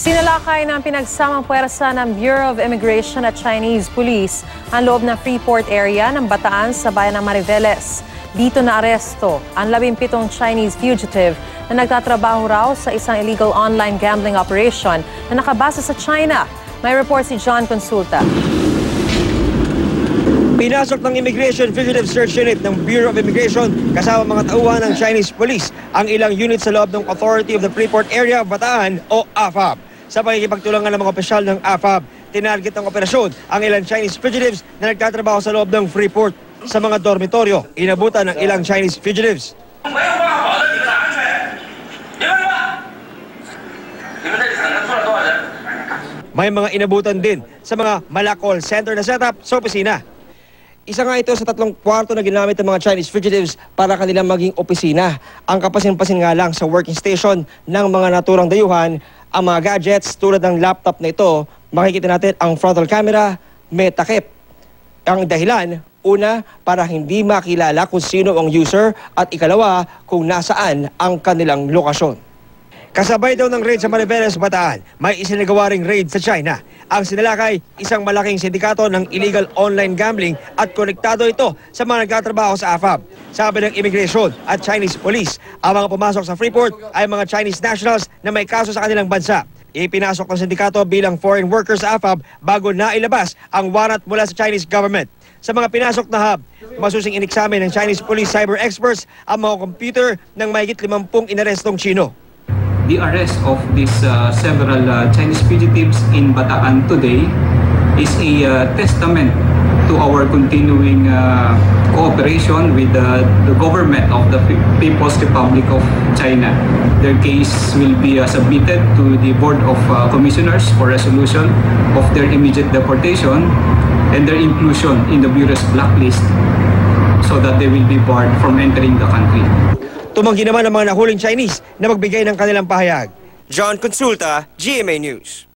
Sinalakay ng pinagsamang puwersa ng Bureau of Immigration at Chinese Police ang loob ng Freeport area ng Bataan sa bayan ng Mariveles. Dito na aresto ang 17 Chinese fugitive na nagtatrabaho raw sa isang illegal online gambling operation na nakabase sa China. May report si John Consulta. Pinasok ng Immigration Fugitive Search Unit ng Bureau of Immigration kasama mga tauhan ng Chinese Police ang ilang unit sa loob ng Authority of the Freeport Area of Bataan o AFAB. Sa pakikipagtulungan ng mga opisyal ng AFAB, tinarget ng operasyon ang ilang Chinese fugitives na nagtatrabaho sa loob ng Freeport. Sa mga dormitoryo, inabutan ng ilang Chinese fugitives. May mga inabutan din sa mga Malacol Center na setup sa opisina. Isa nga ito sa 3 kwarto na ginamit ng mga Chinese fugitives para kanilang maging opisina. Ang kapasin-pasin nga lang sa working station ng mga naturang dayuhan, ang mga gadgets tulad ng laptop na ito, makikita natin ang frontal camera, may takip. Ang dahilan, una, para hindi makilala kung sino ang user at ikalawa, kung nasaan ang kanilang lokasyon. Kasabay daw ng raid sa Mariveles, Bataan, may isinagawa ring raid sa China. Ang sinalakay, isang malaking sindikato ng illegal online gambling at konektado ito sa mga nagtatrabaho sa AFAB. Sabi ng Immigration at Chinese Police, ang mga pumasok sa Freeport ay mga Chinese nationals na may kaso sa kanilang bansa. Ipinasok ng sindikato bilang foreign workers sa AFAB bago nailabas ang warrant mula sa Chinese government. Sa mga pinasok na hub, masusing ineksamin ng Chinese Police cyber experts ang mga computer ng mahigit 50 inarestong Chino. The arrest of these several Chinese fugitives in Bataan today is a testament to our continuing cooperation with the government of the People's Republic of China. Their case will be submitted to the Board of Commissioners for resolution of their immediate deportation and their inclusion in the Bureau's blacklist so that they will be barred from entering the country. Tumanggi naman ang mga nahuling Chinese na magbigay ng kanilang pahayag. John Consulta, GMA News.